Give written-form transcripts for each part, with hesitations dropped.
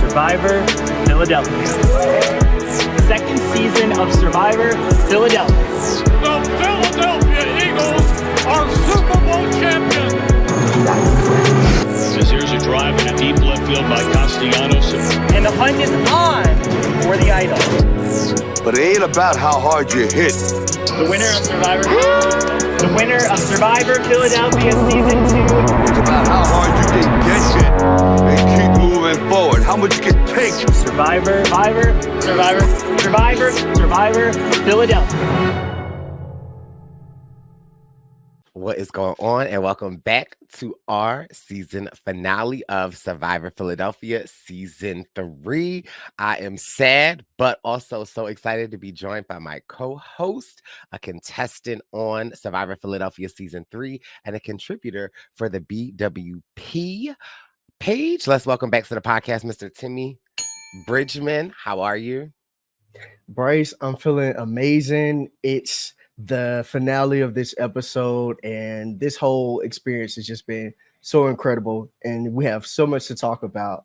Survivor Philadelphia. Second season of Survivor Philadelphia. The Philadelphia Eagles are Super Bowl champions. As here's a drive in a deep left field by Castellanos. And the hunt is on for the idol. But it ain't about how hard you hit. The winner of Survivor Philadelphia Season 2. It's about how hard you can get it and keep moving forward. How much you can take. Survivor Philadelphia. What is going on? And welcome back to our season finale of Survivor Philadelphia Season 3. I am sad, but also so excited to be joined by my co-host, a contestant on Survivor Philadelphia Season 3, and a contributor for the BWP page. Let's welcome back to the podcast, Mr. Timmy Bridgman. How are you? Bryce, I'm feeling amazing. It's the finale of this episode, and this whole experience has just been so incredible, and we have so much to talk about.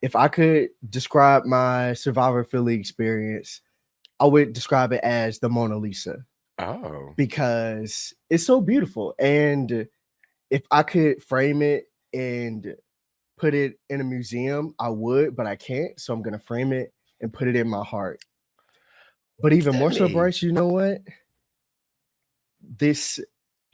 If I could describe my Survivor Philly experience, I would describe it as the Mona Lisa. Oh, because it's so beautiful, and if I could frame it and put it in a museum, I would, but I can't, so I'm gonna frame it and put it in my heart. But even more so, Bryce, you know what? This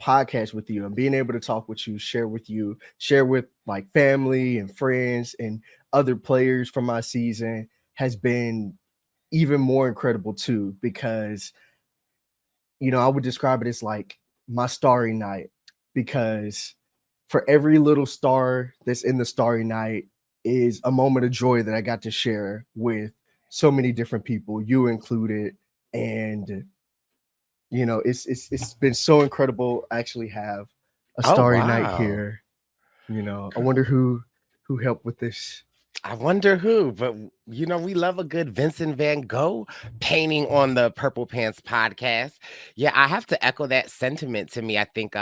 podcast with you and being able to talk with you, share with like family and friends and other players from my season has been even more incredible too, because, you know, I would describe it as like my starry night, because for every little star that's in the starry night is a moment of joy that I got to share with so many different people, you included. And you know, it's been so incredible. I actually have a starry night here. You know, I wonder who helped with this. I wonder who, but you know, we love a good Vincent Van Gogh painting on the Purple Pants podcast. Yeah, I have to echo that sentiment. To me, I think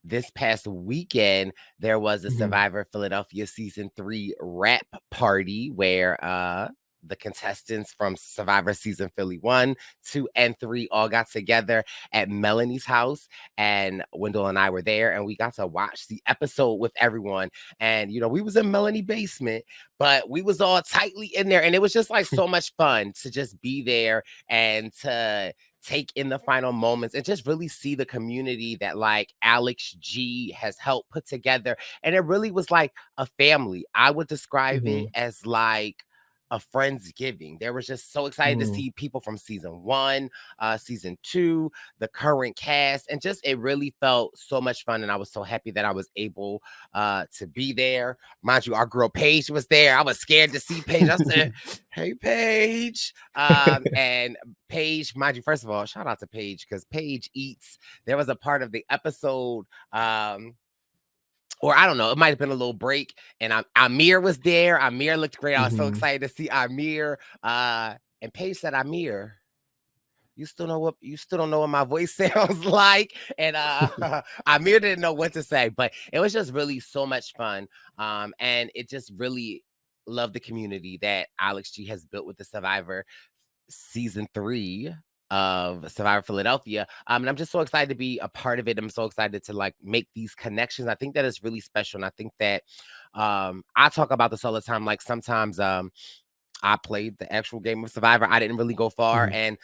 this past weekend there was a Survivor Philadelphia Season 3 wrap party where the contestants from Survivor Season Philly 1, 2, and 3 all got together at Melanie's house, and Wendell and I were there, and we got to watch the episode with everyone. And, you know, we was in Melanie basement, but we was all tightly in there, and it was just like so much fun to just be there and to take in the final moments and just really see the community that like Alex G has helped put together. And it really was like a family. I would describe it as like a Friendsgiving. They were just so excited to see people from Season 1, Season 2, the current cast, and just it really felt so much fun. And I was so happy that I was able to be there. Mind you, our girl Paige was there. I was scared to see Paige. I said, "Hey, Paige," and Paige, mind you, first of all, shout out to Paige because Paige eats. There was a part of the episode. Or I don't know, it might have been a little break, and Amir was there. Amir looked great. I was so excited to see Amir. And Paige said, "Amir, you still don't know what my voice sounds like." And Amir didn't know what to say, but it was just really so much fun. And it just really loved the community that Alex G has built with the Survivor Season 3 of Survivor Philadelphia. And I'm just so excited to be a part of it. I'm so excited to like make these connections. I think that is really special. And I think that I talk about this all the time. Like sometimes I played the actual game of Survivor. I didn't really go far. And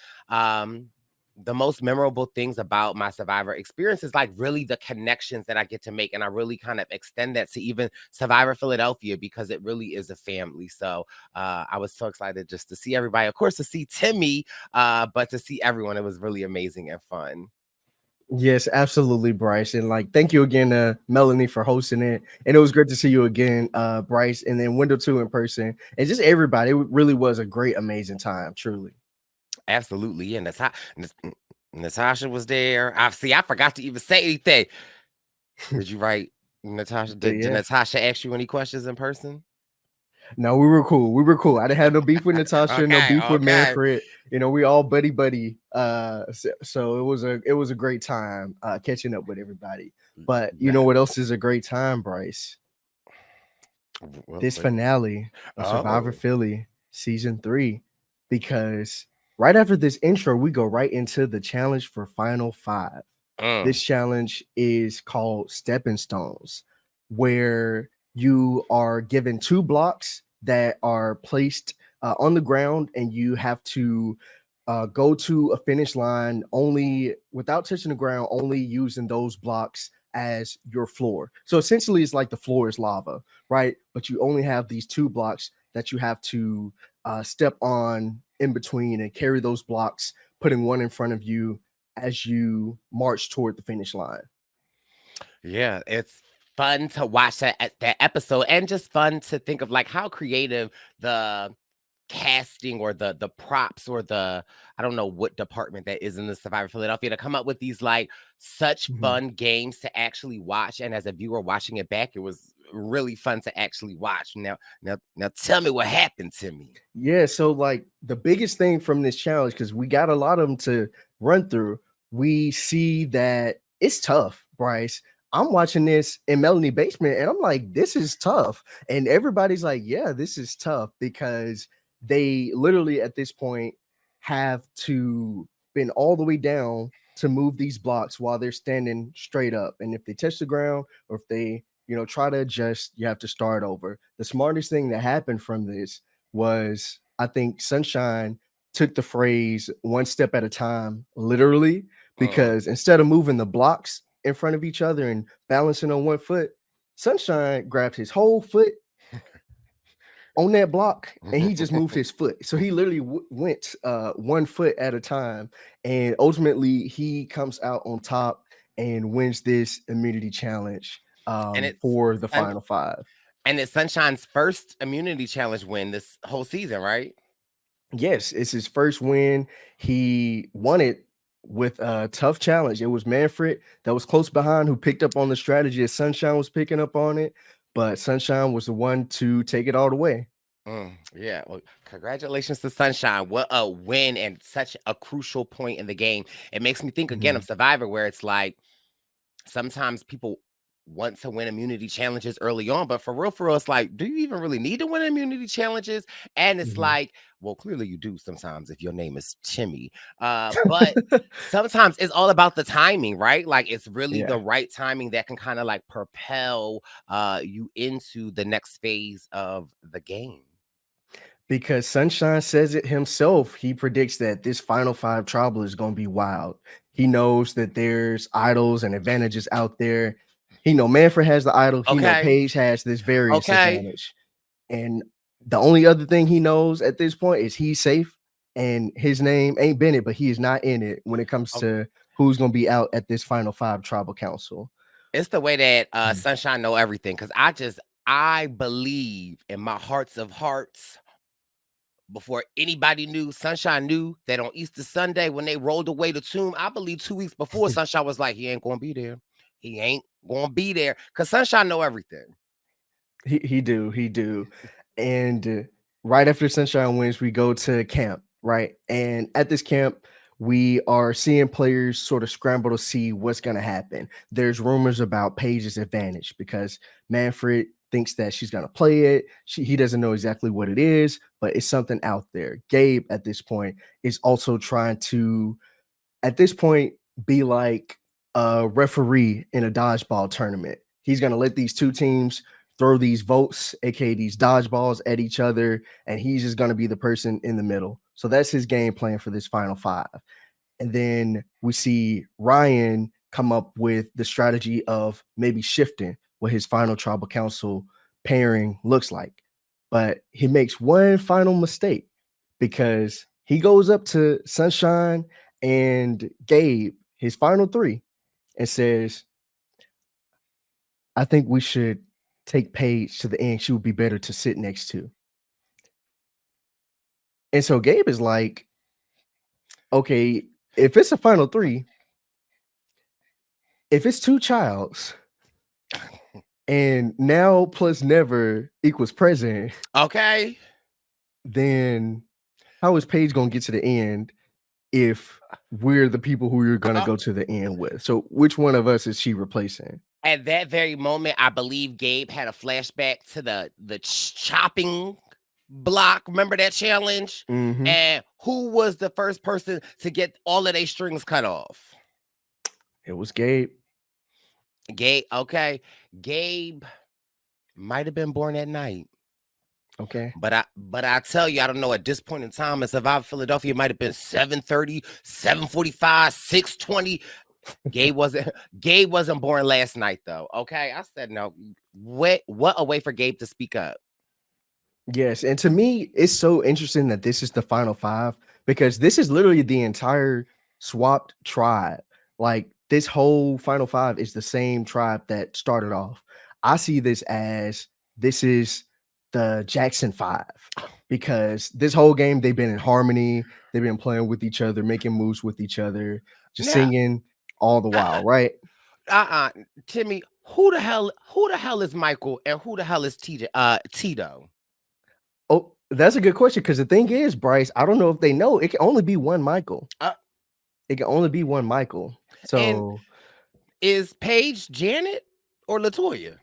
the most memorable things about my Survivor experience is like really the connections that I get to make. And I really kind of extend that to even Survivor Philadelphia because it really is a family. So I was so excited just to see everybody, of course, to see Timmy, but to see everyone. It was really amazing and fun. Yes, absolutely, Bryce. And like, thank you again, Melanie, for hosting it. And it was great to see you again, Bryce, and then Wendell too in person. And just everybody. It really was a great, amazing time, truly. Absolutely. And Natasha was there. I forgot to even say anything. Did you write Natasha? Did Natasha ask you any questions in person? No, we were cool. I didn't have no beef with Natasha, no beef with Manfred. You know, we all buddy. So it was a great time catching up with everybody. But you know what else is a great time, Bryce? this What? finale of Survivor Oh. Philly season 3, because right after this intro, we go right into the challenge for Final Five. Mm. This challenge is called Stepping Stones, where you are given 2 blocks that are placed on the ground, and you have to go to a finish line only without touching the ground, only using those blocks as your floor. So essentially, it's like the floor is lava, right? But you only have these 2 blocks that you have to step on in between and carry those blocks, putting one in front of you as you march toward the finish line. Yeah, it's fun to watch that episode, and just fun to think of like how creative the casting or the props or the I don't know what department that is in the Survivor Philadelphia to come up with these like such Mhm. fun games to actually watch. And as a viewer watching it back, it was really fun to actually watch. Now tell me what happened to me. Yeah, so like the biggest thing from this challenge, because we got a lot of them to run through, we see that it's tough, Bryce. I'm watching this in Melanie Basement and I'm like, this is tough. And everybody's like, yeah, this is tough because they literally at this point have to bend all the way down to move these blocks while they're standing straight up. And if they touch the ground or if they, try to adjust, you have to start over. The smartest thing that happened from this was I think Sunshine took the phrase one step at a time literally, Mm. because instead of moving the blocks in front of each other and balancing on one foot, Sunshine grabbed his whole foot on that block and he just moved his foot. So he literally went 1 foot at a time, and ultimately he comes out on top and wins this immunity challenge and it's for the Sun- final 5. and it's Sunshine's first immunity challenge win this whole season, right? Yes, it's his first win. He won it with a tough challenge. It was Manfred that was close behind who picked up on the strategy as Sunshine was picking up on it, but Sunshine was the one to take it all the way. Yeah, well, congratulations to Sunshine. What a win and such a crucial point in the game. It makes me think again of Mhm, Survivor, where it's like sometimes people want to win immunity challenges early on, but for real, it's like, do you even really need to win immunity challenges? And it's mhm. like, well, clearly you do sometimes if your name is Timmy. But sometimes it's all about the timing, right? Like it's really the Yeah, right timing that can kind of like propel you into the next phase of the game. because Sunshine says it himself. He predicts that this final 5 trouble is going to be wild. He knows that there's idols and advantages out there. He know Manfred has the idol. He know Okay. Paige has this various Okay. advantage. And the only other thing he knows at this point is he's safe and his name ain't Bennett, but he is not in it when it comes Oh, to who's going to be out at this final 5 tribal council. it's the way that Mhm. Sunshine know everything. Cause I believe in my hearts of hearts. Before anybody knew, Sunshine knew that on Easter Sunday when they rolled away the tomb, I believe 2 weeks before, Sunshine was like, he ain't gonna be there. He ain't gonna be there. Cause Sunshine know everything. He do. And right after Sunshine wins, we go to camp, right? And at this camp, we are seeing players sort of scramble to see what's going to happen. There's rumors about Paige's advantage because Manfred thinks that she's going to play it. He doesn't know exactly what it is, but it's something out there. Gabe, at this point, is also trying to, at this point, be like a referee in a dodgeball tournament. He's going to let these 2 teams throw these votes, aka these dodgeballs, at each other, and he's just going to be the person in the middle. So that's his game plan for this final 5. And then we see Ryan come up with the strategy of maybe shifting what his final tribal council pairing looks like. But he makes one final mistake because he goes up to Sunshine and Gabe, his final 3, and says, I think we should take Paige to the end. She would be better to sit next to. And so Gabe is like, okay, if it's a final 3, if it's 2 childs and now plus never equals present, Okay. then how is Paige going to get to the end if we're the people who you're going to Uh, go to the end with? So which one of us is she replacing? At that very moment, I believe Gabe had a flashback to the chopping block. Remember that challenge? Mhm. And who was the first person to get all of their strings cut off? It was Gabe. Gabe. Okay, Gabe might have been born at night. Okay. But I tell you, I don't know at this point in time in Survivor Philadelphia, it might have been 7:30, 7:45, 6:20. Gabe wasn't born last night though. Okay. I said no. What a way for Gabe to speak up. Yes, and to me, it's so interesting that this is the final five because this is literally the entire swapped tribe. Like this whole final five is the same tribe that started off. I see this is the Jackson Five because this whole game they've been in harmony, they've been playing with each other, making moves with each other, just Now, singing all the while, uh-uh, right? uh-uh. Timmy, who the hell is Michael and who the hell is Tito? Oh, that's a good question because the thing is, Bryce, I don't know if they know it can only be one Michael. Uh, It can only be one Michael. and So is Paige Janet or Latoya?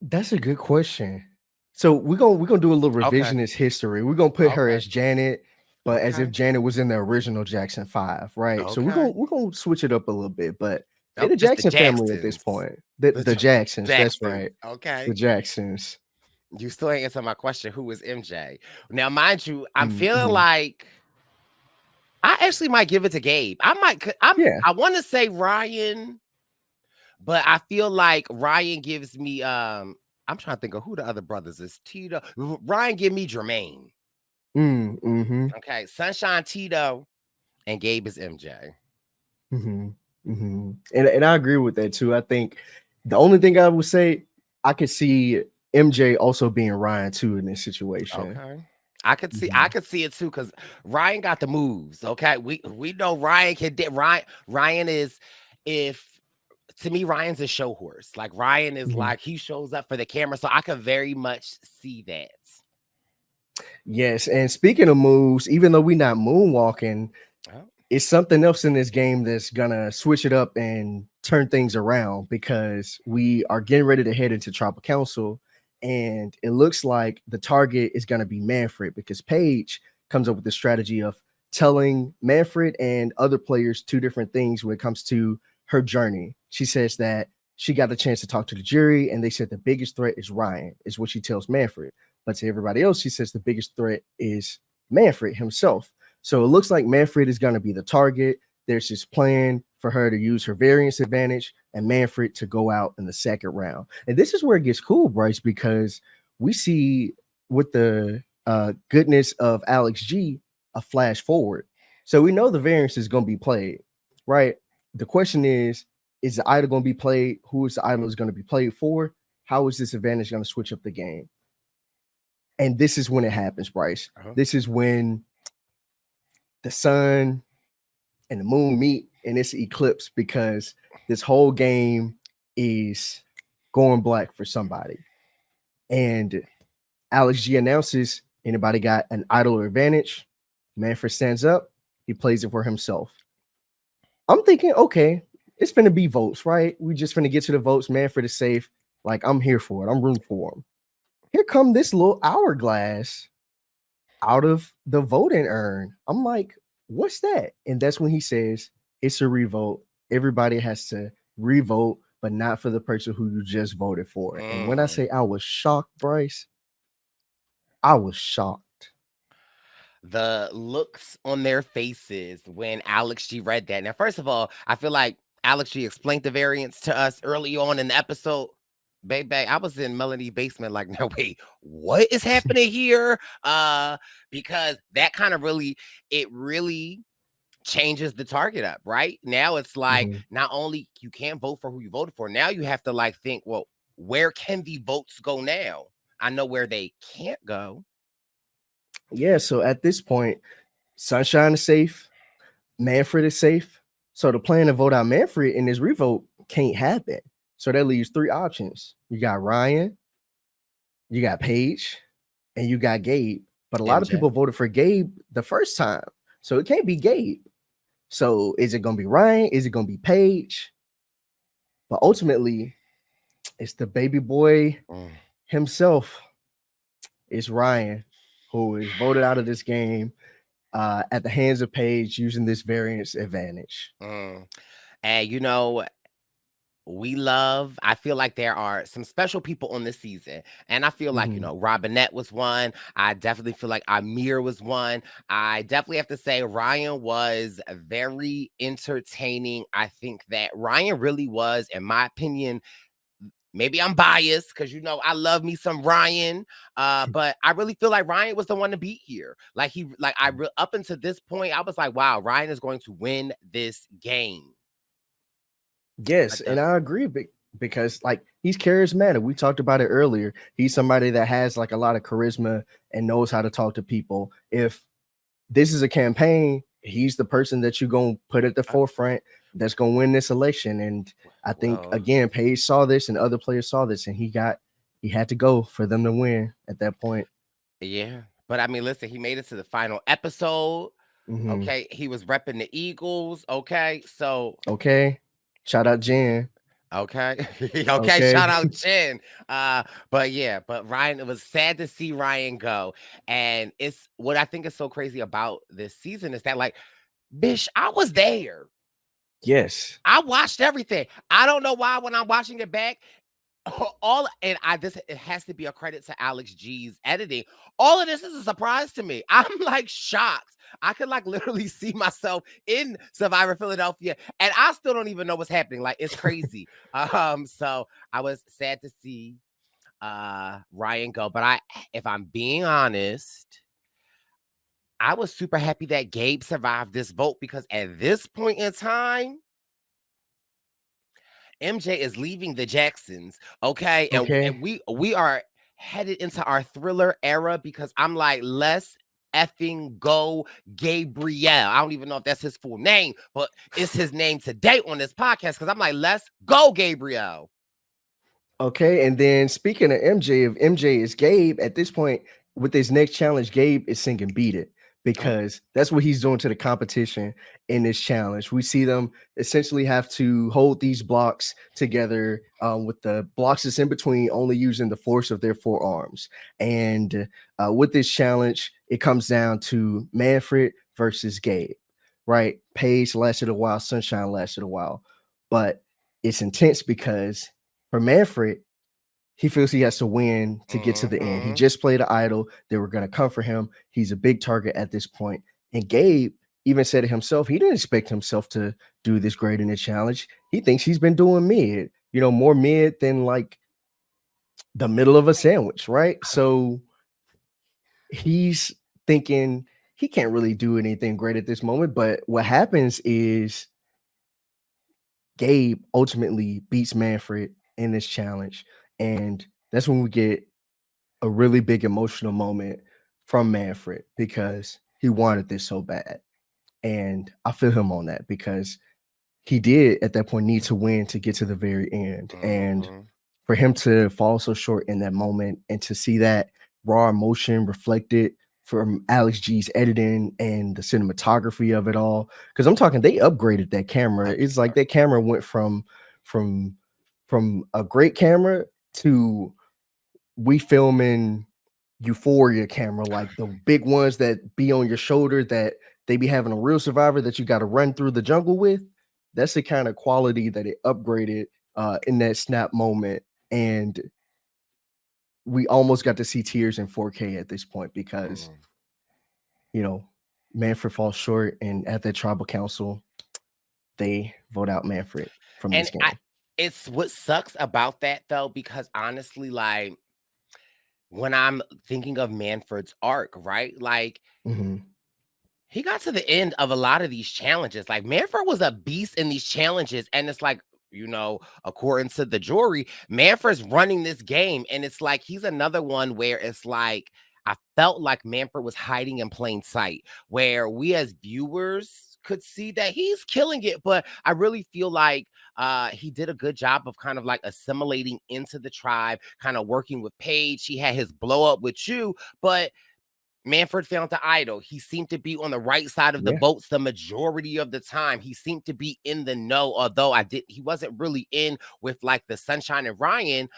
that's a good question. So we're gonna do a little Okay. revisionist history. We're gonna put her Okay. as Janet, but as if Okay. Janet was in the original Jackson Five, right? So we're gonna Okay. we're gonna switch it up a little bit, but they're Oh, the it's the Jackson family at this Jacksons. point. The Jacksons, that's Jacksons. right. The Okay. Jacksons. You still ain't answer my question. Who is MJ? Now, mind you, I'm feeling Mhm. like I actually might give it to Gabe. Yeah. I want to say Ryan, but I feel like Ryan gives me I'm trying to think of who the other brothers is. Tito. Ryan give me Jermaine. Mm-hmm. Okay. Sunshine Tito and Gabe is MJ. Mm-hmm. Mm-hmm. And I agree with that too. I think the only thing I would say I could see MJ also being Ryan too in this situation. Okay. I could see it too because Ryan got the moves. Okay. We know Ryan can Ryan is if to me, Ryan's a show horse. Like Ryan is Mhm. like he shows up for the camera. So I could very much see that. Yes, and speaking of moves, even though we're not moonwalking, Oh, it's something else in this game that's gonna switch it up and turn things around because we are getting ready to head into Tribal Council, and it looks like the target is gonna be Manfred because Paige comes up with the strategy of telling Manfred and other players two different things when it comes to her journey. She says that she got the chance to talk to the jury, and they said the biggest threat is Ryan, is what she tells Manfred. But to everybody else, she says the biggest threat is Manfred himself. So it looks like Manfred is going to be the target. There's this plan for her to use her variance advantage and Manfred to go out in the second round. And this is where it gets cool, Bryce, because we see with the goodness of Alex G a flash forward. So we know the variance is going to be played, right? The question is the idol going to be played? Who is the idol is going to be played for? How is this advantage going to switch up the game? And this is when it happens, Bryce. uh-huh. This is when the sun and the moon meet in this eclipse because this whole game is going black for somebody. And Alex G announces anybody got an idol or advantage. Manfred stands up, he plays it for himself. I'm thinking, okay, it's gonna be votes, right? We just gonna get to the votes. Manfred is safe. Like, I'm here for it. I'm rooting for him. Here come this little hourglass out of the voting urn. I'm like, what's that? And that's when he says it's a revote. Everybody has to revote, but not for the person who you just voted for. And when I say I was shocked, Bryce, I was shocked. The looks on their faces when Alex G read that. Now, first of all, I feel like Alex G explained the variance to us early on in the episode. Baby, I was in Melanie basement, like, no, wait, what is happening here? Because that kind of really changes the target up, right? Now it's like Mhm. not only you can't vote for who you voted for, now you have to like think, well, where can the votes go now? I know where they can't go. Yeah, so at this point, Sunshine is safe, Manfred is safe. So the plan to vote out Manfred in this revote can't happen. So that leaves three options. You got Ryan, you got Paige, and you got Gabe. But a lot of MJ. people voted for Gabe the first time. So it can't be Gabe. So is it going to be Ryan? Is it going to be Paige? But ultimately, it's the baby boy Mm. himself. It's Ryan, who is voted out of this game at the hands of Paige using this variance advantage. Mm. And I feel like there are some special people on this season. And I feel like, Mhm. Robinette was one. I definitely feel like Amir was one. I definitely have to say Ryan was very entertaining. I think that Ryan really was, in my opinion, maybe I'm biased because I love me some Ryan. But I really feel like Ryan was the one to beat here. Up until this point, I was like, wow, Ryan is going to win this game. Yes, and I agree because like he's charismatic. We talked about it earlier. He's somebody that has like a lot of charisma and knows how to talk to people. If this is a campaign, he's the person that you're going to put at the forefront that's going to win this election. And I think Well, again, Paige saw this and other players saw this, and he had to go for them to win at that point. yeah. But I mean, listen, he made it to the final episode. Mhm. Okay. He was repping the Eagles. Okay. So, Okay. Shout out Jen. okay. Okay. Okay. Shout out Jen. But Ryan, it was sad to see Ryan go. And it's what I think is so crazy about this season is that, like, bish, I was there. Yes. I watched everything. I don't know why when I'm watching it back, it has to be a credit to Alex G's editing. All of this is a surprise to me. I'm like shocked. I could like literally see myself in Survivor Philadelphia, and I still don't even know what's happening. Like it's crazy. So I was sad to see Ryan go, but if I'm being honest, I was super happy that Gabe survived this vote because at this point in time, MJ is leaving the Jacksons, okay? And, Okay. and we are headed into our thriller era because I'm like, let's effing go Gabriel. I don't even know if that's his full name, but it's his name today on this podcast because I'm like, let's go Gabriel. Okay, and then speaking of MJ, if MJ is Gabe at this point with this next challenge, Gabe is singing "Beat It" Oh, because that's what he's doing to the competition in this challenge. We see them essentially have to hold these blocks together with the blocks that's in between only using the force of their forearms. And with this challenge, it comes down to Manfred versus Gabe, right? Paige lasted a while, Sunshine lasted a while, but it's intense because for Manfred, he feels he has to win to get to the end. He mm-hmm. just played an idol. They were going to come for him. He's a big target at this point. And Gabe even said it himself. He didn't expect himself to do this great in the challenge. He thinks he's been doing mid, more mid than like the middle of a sandwich, right? So he's thinking he can't really do anything great at this moment. But what happens is Gabe ultimately beats Manfred in this challenge. And that's when we get a really big emotional moment from Manfred because he wanted this so bad. And I feel him on that because he did at that point need to win to get to the very end. And Mm-hmm. for him to fall so short in that moment and to see that raw emotion reflected from Alex G's editing and the cinematography of it all. Because I'm talking, they upgraded that camera. It's like that camera went from from a great camera to we filming Euphoria camera, like the big ones that be on your shoulder that they be having a real survivor that you got to run through the jungle with. That's the kind of quality that it upgraded in that snap moment. And we almost got to see tears in 4K at this point because, Mm. Manfred falls short. And at that tribal council, they vote out Manfred from And this game. it's what sucks about that though, because honestly, like when I'm thinking of Manfred's arc, right? Like Mhm. he got to the end of a lot of these challenges. Like Manfred was a beast in these challenges, and it's like, according to the jury, Manfred's running this game, and it's like he's another one where it's like I felt like Manfred was hiding in plain sight, where we as viewers could see that he's killing it, but I really feel like he did a good job of kind of like assimilating into the tribe, kind of working with Paige. He had his blow up with you, but Manfred found the idol. He seemed to be on the right side of the Yeah. votes the majority of the time. He seemed to be in the know, although he wasn't really in with like the Sunshine and Ryan.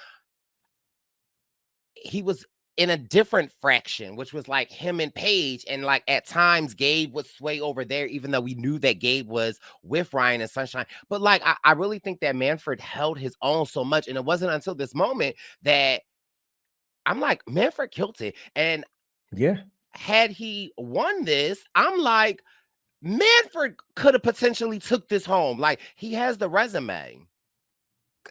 He was in a different fraction, which was like him and Paige. And like at times Gabe would sway over there, even though we knew that Gabe was with Ryan and Sunshine. But like I really think that Manfred held his own so much. And it wasn't until this moment that I'm like, Manfred killed it. And Yeah. had he won this, I'm like, Manfred could have potentially took this home. Like he has the resume.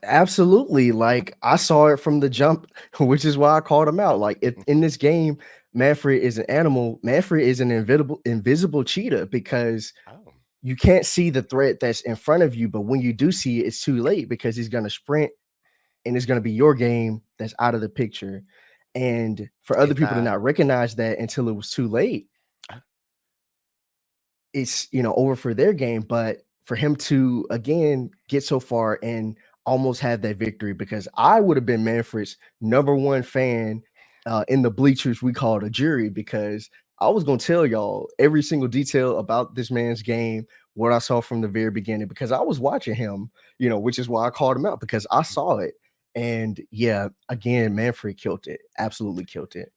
Absolutely. Like I saw it from the jump, which is why I called him out. Like if in this game, Manfred is an animal, Manfred is an invisible cheetah because Oh, you can't see the threat that's in front of you, but when you do see it, it's too late because he's gonna sprint and it's gonna be your game that's out of the picture. And for other it's people to not recognize that until it was too late, it's over for their game. But for him to again get so far and almost have that victory, because I would have been Manfred's number one fan in the bleachers we called a jury, because I was gonna tell y'all every single detail about this man's game, what I saw from the very beginning, because I was watching him, which is why I called him out, because I saw it. And yeah, again, Manfred killed it, absolutely killed it.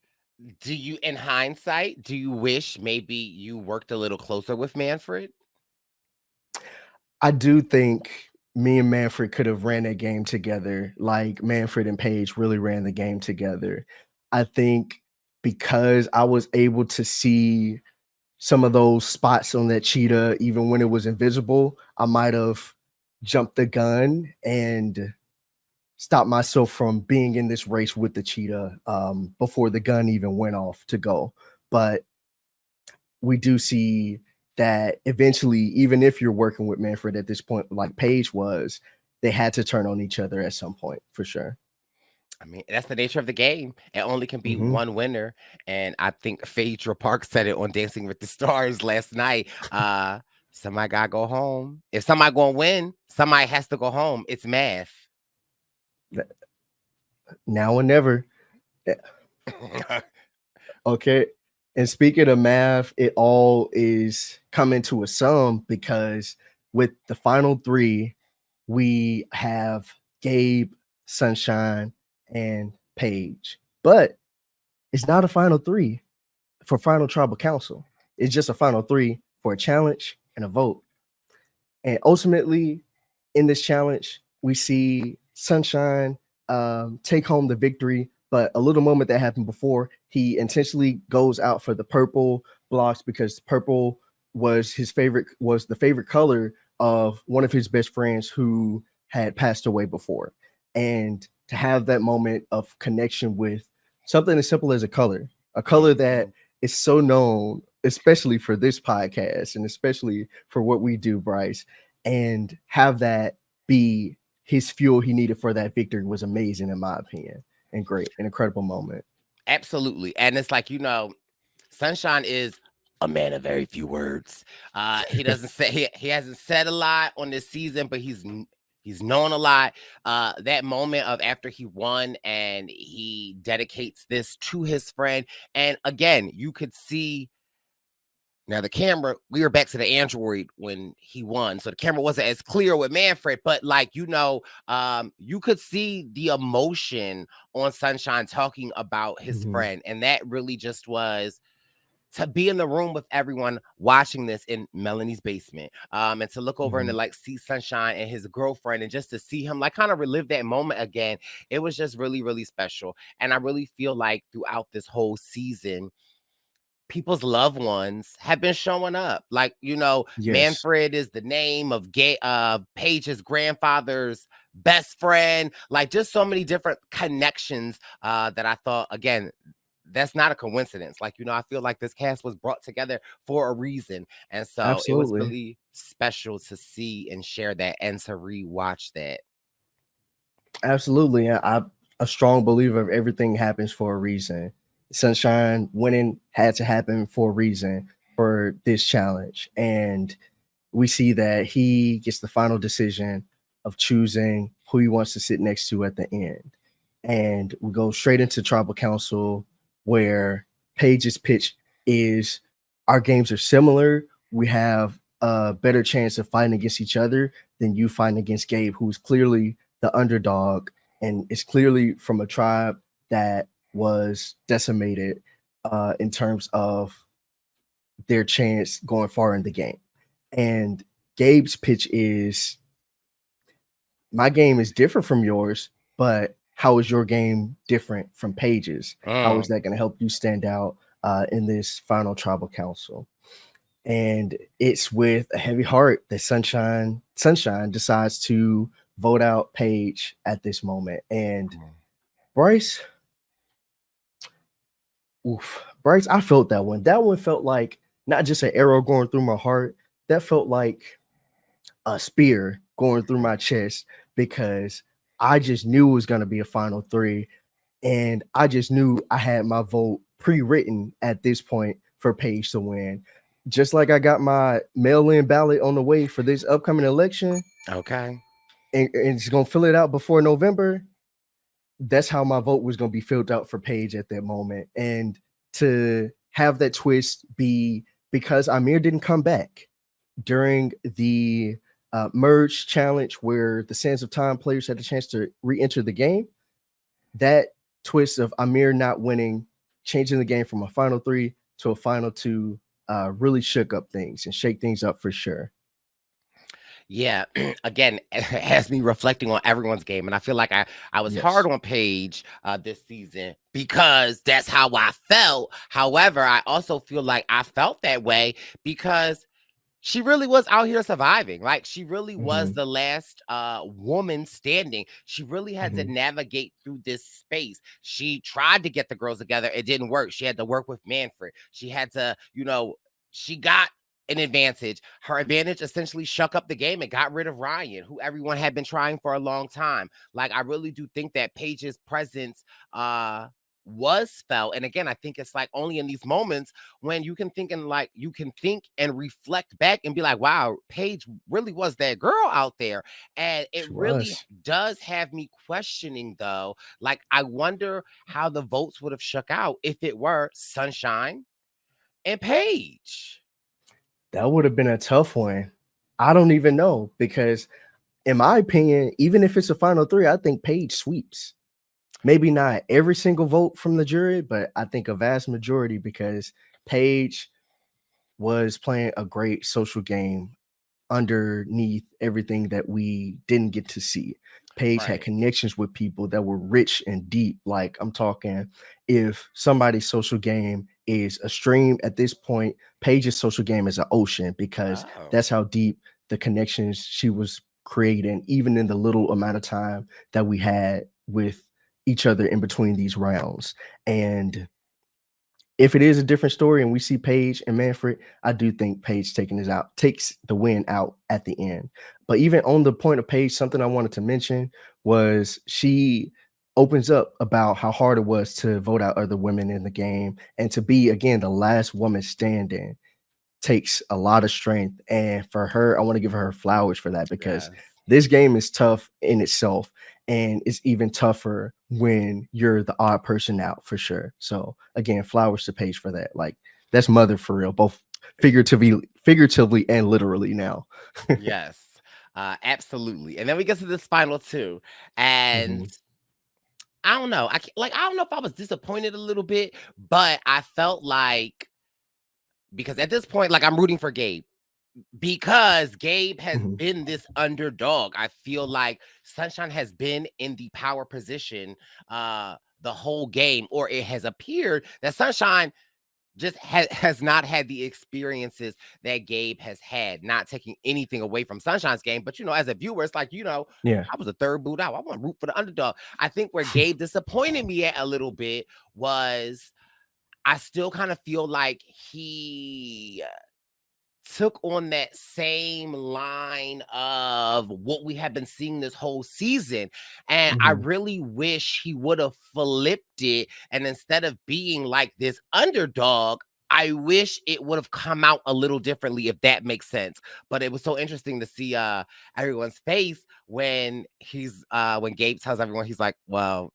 Do you, in hindsight, do you wish maybe you worked a little closer with Manfred? I do think me and Manfred could have ran that game together, like Manfred and Paige really ran the game together. I think because I was able to see some of those spots on that cheetah, even when it was invisible, I might have jumped the gun and stopped myself from being in this race with the cheetah before the gun even went off to go. But we do see that eventually, even if you're working with Manfred at this point, like Paige was, they had to turn on each other at some point for sure. I mean, that's the nature of the game. It only can be Mhm. one winner. And I think Phaedra Park said it on Dancing with the Stars last night. Somebody gotta go home. If somebody gonna win, somebody has to go home. It's math. Now or never. Okay. And speaking of math, it all is coming to a sum because with the final three, we have Gabe, Sunshine, and Paige. But it's not a final three for Final Tribal Council. It's just a final three for a challenge and a vote. And ultimately, in this challenge, we see Sunshine take home the victory. But a little moment that happened before, he intentionally goes out for the purple blocks because purple was the favorite color of one of his best friends who had passed away before. And to have that moment of connection with something as simple as a color that is so known, especially for this podcast and especially for what we do, Bryce, and have that be his fuel he needed for that victory was amazing in my opinion, and great, an incredible moment. Absolutely. And it's like, Sunshine is a man of very few words. He doesn't say he hasn't said a lot on this season, but he's known a lot. That moment of after he won and he dedicates this to his friend. And again, you could see now the camera, we were back to the Android when he won. So the camera wasn't as clear with Manfred, but like, you could see the emotion on Sunshine talking about his friend. And that really just was to be in the room with everyone watching this in Melanie's basement, and to look over and to like see Sunshine and his girlfriend and just to see him like kind of relive that moment again. It was just really, really special. And I really feel like throughout this whole season, people's loved ones have been showing up. Like, Yes, Manfred is the name of Paige's grandfather's best friend. Like, just so many different connections that I thought, again, that's not a coincidence. Like, I feel like this cast was brought together for a reason. And so it was absolutely. really special to see and share that and to rewatch that. Absolutely. I'm a strong believer of everything happens for a reason. Sunshine winning had to happen for a reason for this challenge. And we see that he gets the final decision of choosing who he wants to sit next to at the end. And we go straight into tribal council where Paige's pitch is our games are similar. We have a better chance of fighting against each other than you fighting against Gabe, who's clearly the underdog and is clearly from a tribe that was decimated in terms of their chance going far in the game. And Gabe's pitch is, my game is different from yours, but how is your game different from Paige's? How is that going to help you stand out in this final tribal council? And it's with a heavy heart that Sunshine decides to vote out Paige at this moment. And Bryce, Bryce, I felt that one. That one felt like not just an arrow going through my heart. That felt like a spear going through my chest, because I just knew it was going to be a final three. And I just knew I had my vote pre-written at this point for Paige to win. Just like I got my mail-in ballot on the way for this upcoming election. Okay. And it's going to fill it out before November. That's how my vote was going to be filled out for Paige at that moment. And to have that twist be because Amir didn't come back during the merge challenge where the Sands of Time players had the chance to re-enter the game, that twist of Amir not winning, changing the game from a final three to a final two, really shook up things and shake things up for sure. Yeah, again, it has me reflecting on everyone's game, and I feel like I was hard on Paige this season because that's how I felt. However, I also feel like I felt that way because she really was out here surviving. Like, she really was the last woman standing. She really had to navigate through this space. She tried to get the girls together. It didn't work. She had to work with Manfred. She had to, she got an advantage. Her advantage essentially shook up the game and got rid of Ryan, who everyone had been trying for a long time. Like, I really do think that Paige's presence was felt. And again, I think it's like only in these moments when you can think and reflect back and be like, wow, Paige really was that girl out there. And it really does have me questioning, though. Like, I wonder how the votes would have shook out if it were Sunshine and Paige. That would have been a tough one. I don't even know, because in my opinion, even if it's a final three, I think Paige sweeps. Maybe not every single vote from the jury, but I think a vast majority, because Paige was playing a great social game underneath everything that we didn't get to see. Paige had connections with people that were rich and deep. Like, I'm talking, if somebody's social game is a stream at this point, Paige's social game is an ocean, because that's how deep the connections she was creating, even in the little amount of time that we had with each other in between these rounds. And if it is a different story and we see Paige and Manfred, I do think Paige takes the win out at the end. But even on the point of Paige, something I wanted to mention was she opens up about how hard it was to vote out other women in the game, and to be, again, the last woman standing takes a lot of strength. And for her, I want to give her flowers for that, because this game is tough in itself, and it's even tougher when you're the odd person out, for sure. So again, flowers to Paige for that. Like, that's mother for real, both figuratively and literally now. Yes, absolutely. And then we get to this final two, and I don't know. I don't know if I was disappointed a little bit, but I felt like, because at this point, like, I'm rooting for Gabe, because Gabe has been this underdog. I feel like Sunshine has been in the power position the whole game, or it has appeared that Sunshine just has not had the experiences that Gabe has had, not taking anything away from Sunshine's game. But, as a viewer, it's like, I was a third boot out. I want to root for the underdog. I think where Gabe disappointed me at a little bit was, I still kind of feel like he took on that same line of what we have been seeing this whole season. And I really wish he would have flipped it. And instead of being like this underdog, I wish it would have come out a little differently, if that makes sense. But it was so interesting to see everyone's face when when Gabe tells everyone, he's like, well,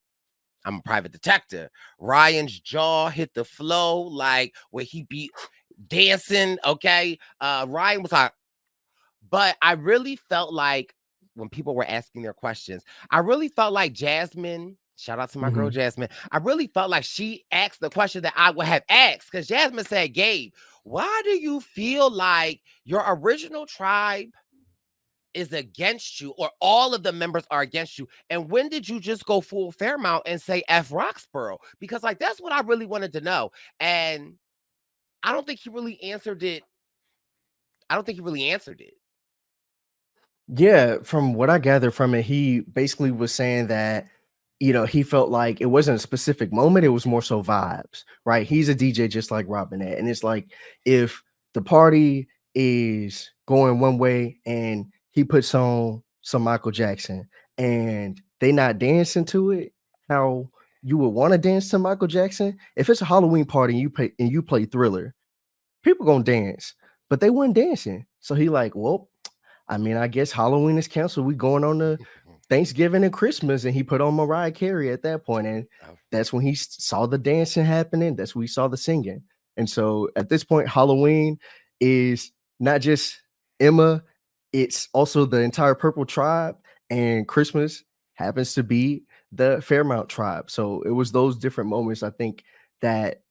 I'm a private detective. Ryan's jaw hit the flow like when he be dancing. Okay. Ryan was like, but I really felt like when people were asking their questions, I really felt like Jasmine, shout out to my girl Mhm. Jasmine, I really felt like she asked the question that I would have asked because Jasmine said, Gabe, why do you feel like your original tribe is against you or all of the members are against you? And when did you just go full Fairmount and say F Roxborough? Because like that's what I really wanted to know. And I don't think he really answered it. I don't think he really answered it. Yeah, from what I gathered from it, he basically was saying that, he felt like it wasn't a specific moment, it was more so vibes, right? He's a DJ just like Robinette. And it's like if the party is going one way and he puts on some Michael Jackson and they not dancing to it, how you would want to dance to Michael Jackson. If it's a Halloween party and you play Thriller, people gonna dance, but they weren't dancing. So he like, well, I mean, I guess Halloween is canceled. We going on to Thanksgiving and Christmas, and he put on Mariah Carey at that point, and that's when he saw the dancing happening. That's when he saw the singing. And so at this point, Halloween is not just Emma; it's also the entire Purple Tribe, and Christmas happens to be the Fairmount Tribe. So it was those different moments, I think, that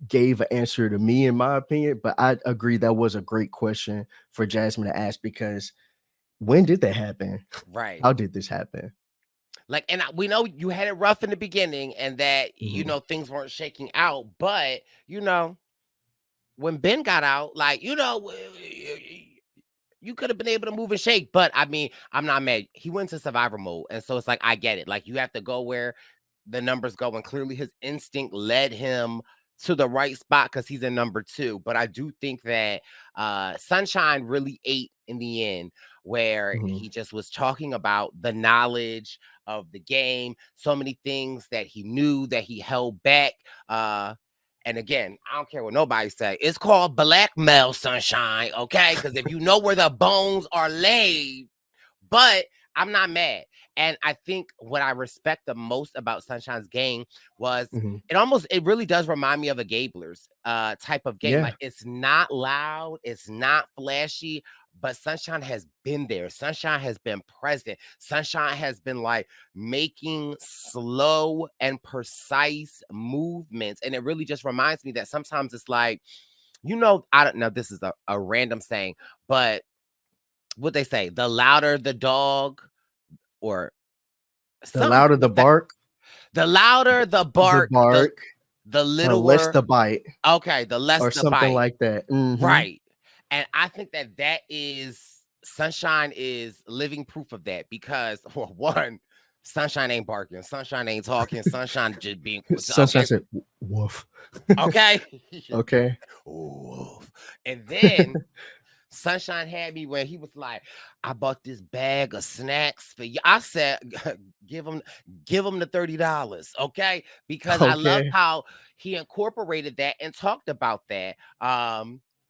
gave an answer to me, in my opinion. But I agree that was a great question for Jasmine to ask because when did that happen? Right. How did this happen? Like, and we know you had it rough in the beginning and that, Mhm. things weren't shaking out. But, when Ben got out, like, you could have been able to move and shake. But I mean, I'm not mad. He went to survivor mode. And so it's like, I get it. Like, you have to go where the numbers go. And clearly his instinct led him to the right spot because he's in number 2. But I do think that Sunshine really ate in the end, where Mhm. he just was talking about the knowledge of the game, so many things that he knew that he held back. And again, I don't care what nobody say. It's called blackmail, Sunshine, okay? Because if you know where the bones are laid, but I'm not mad. And I think what I respect the most about Sunshine's game was Mhm. it really does remind me of a Gabler's type of game. Yeah. Like it's not loud, it's not flashy, but Sunshine has been there. Sunshine has been present. Sunshine has been like making slow and precise movements. And it really just reminds me that sometimes it's like, I don't know, this is a random saying, but what they say, the louder the dog or The something louder to the the fact, bark, the louder the the bark, bark, the less littler, the bite, okay, the less or the something bite. like that. Mhm. Right. And I think that is Sunshine is living proof of that because well, one, Sunshine ain't barking, Sunshine ain't talking, Sunshine just being Sunshine okay, said, "Woof." okay. Okay. Ooh. And then Sunshine had me when he was like, I bought this bag of snacks for you. I said, give him the $30. Okay. Because I loved Okay. how he incorporated that and talked about that.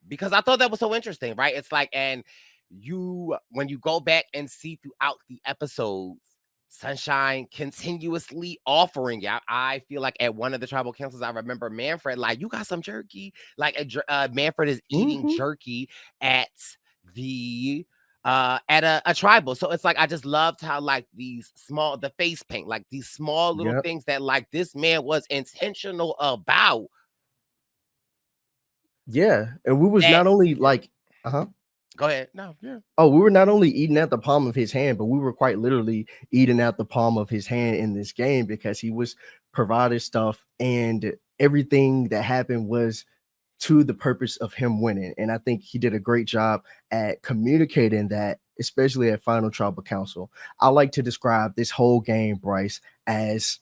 Because I thought that was so interesting, right? It's like, and when you go back and see throughout the episodes, Sunshine continuously offering. Yeah, I feel like at one of the tribal councils, I remember Manfred, like, you got some jerky. Like, Manfred is eating Mhm. jerky at the at a tribal. So it's like I just loved how like the face paint, like these small little Yep. things that like this man was intentional about Yeah, and we was that. not only Yeah. like uh-huh. Go ahead. No, yeah. Oh, we were not only eating at the palm of his hand, but we were quite literally eating at the palm of his hand in this game because he was providing stuff and everything that happened was to the purpose of him winning. And I think he did a great job at communicating that, especially at Final Tribal Council. I like to describe this whole game, Bryce, as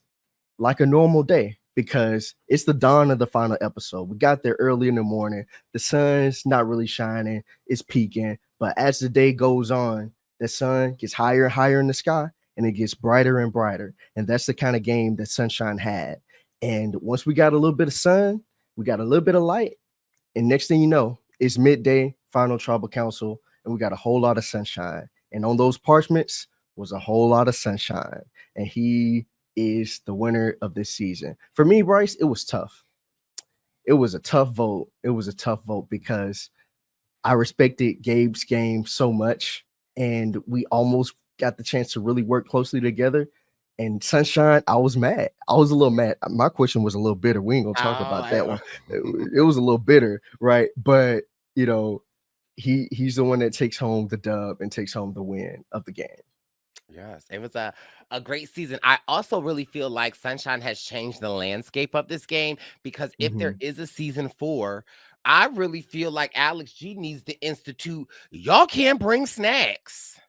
like a normal day because it's the dawn of the final episode. We got there early in the morning. The sun's not really shining, it's peaking. But as the day goes on, the sun gets higher and higher in the sky and it gets brighter and brighter. And that's the kind of game that Sunshine had. And once we got a little bit of sun, we got a little bit of light. And next thing you know, it's midday, final tribal council, and we got a whole lot of sunshine. And on those parchments was a whole lot of sunshine. And he is the winner of this season. For me, Bryce, it was tough. It was a tough vote. It was a tough vote because I respected Gabe's game so much, and we almost got the chance to really work closely together. And Sunshine, I was mad. I was a little mad. My question was a little bitter. We ain't gonna talk about that one. It was a little bitter, right? But you know, he's the one that takes home the dub and takes home the win of the game. Yes, it was a great season. I also really feel like Sunshine has changed the landscape of this game because if there is a season 4, I really feel like Alex G needs to institute, y'all can't bring snacks.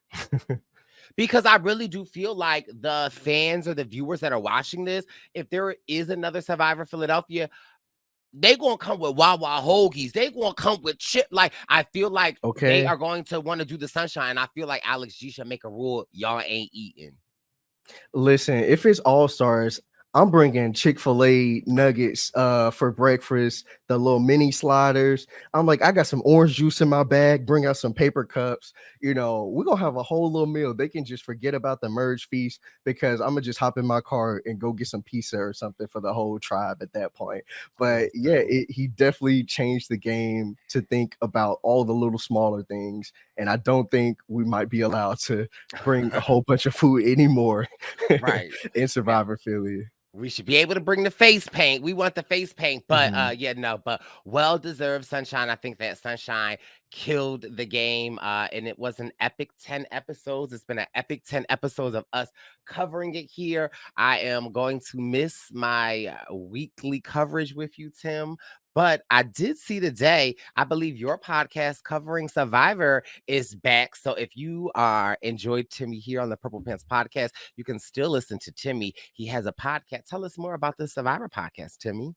Because I really do feel like the fans or the viewers that are watching this, if there is another Survivor Philadelphia, they gonna come with Wawa hoagies. They gonna come with chip. Like, I feel like they are going to want to do the Sunshine. I feel like Alex G should make a rule, y'all ain't eating. Listen, if it's All Stars, I'm bringing Chick-fil-A nuggets for breakfast, the little mini sliders. I'm like, I got some orange juice in my bag, bring out some paper cups. You know, we're going to have a whole little meal. They can just forget about the merge feast because I'm going to just hop in my car and go get some pizza or something for the whole tribe at that point. But yeah, he definitely changed the game to think about all the little smaller things. And I don't think we might be allowed to bring a whole bunch of food anymore in Survivor Philly. We should be able to bring the face paint. We want the face paint, but but well-deserved Sunshine. I think that Sunshine killed the game, and it was an epic 10 episodes. It's been an epic 10 episodes of us covering it here. I am going to miss my weekly coverage with you, Tim. But I did see today, I believe your podcast covering Survivor is back. So if you are enjoyed Timmy here on the Purple Pants podcast, you can still listen to Timmy. He has a podcast. Tell us more about the Survivor podcast, Timmy.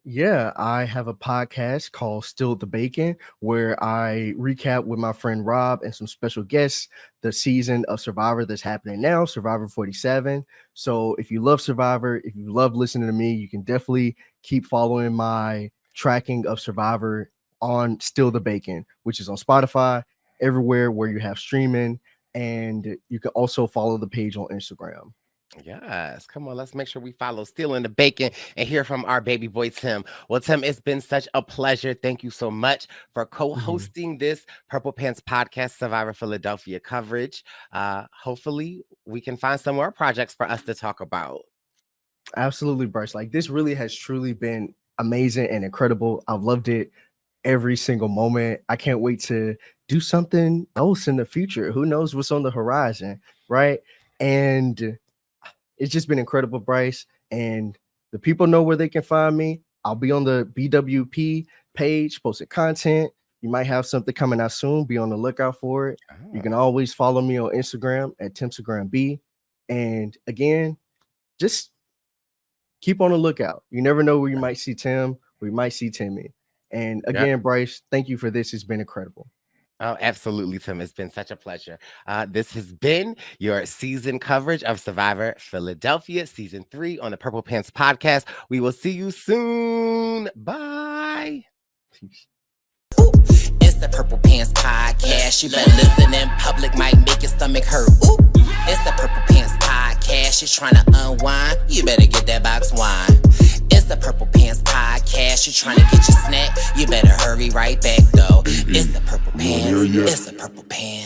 Yeah, I have a podcast called Still the Bacon, where I recap with my friend Rob and some special guests the season of Survivor that's happening now, Survivor 47. So if you love Survivor, if you love listening to me, you can definitely keep following my tracking of Survivor on Still the Bacon, which is on Spotify, everywhere where you have streaming, and you can also follow the page on Instagram. Yes, come on, let's make sure we follow Still in the Bacon and hear from our baby boy Tim. Well, Tim, it's been such a pleasure. Thank you so much for co-hosting this Purple Pants podcast Survivor Philadelphia coverage. Hopefully we can find some more projects for us to talk about. Absolutely, Bryce. Like, this really has truly been amazing and incredible. I've loved it every single moment. I can't wait to do something else in the future. Who knows what's on the horizon, right? And it's just been incredible, Bryce. And the people know where they can find me. I'll be on the BWP page, posting content. You might have something coming out soon. Be on the lookout for it. You can always follow me on Instagram at TimSaGramB. And again, just keep on the lookout. You never know where you might see Tim, we might see Timmy. And again, Bryce, thank you for this. It's been incredible. Oh, absolutely, Tim. It's been such a pleasure. This has been your season coverage of Survivor Philadelphia, season 3 on the Purple Pants podcast. We will see you soon. Bye. Peace. It's the Purple Pants podcast. You better listen in public, might make your stomach hurt. Ooh. It's the Purple Pants podcast. You're trying to unwind, you better get that box wine. It's the Purple Pants podcast. You're trying to get your snack, you better hurry right back though. It's the Purple Pants. It's the Purple Pants.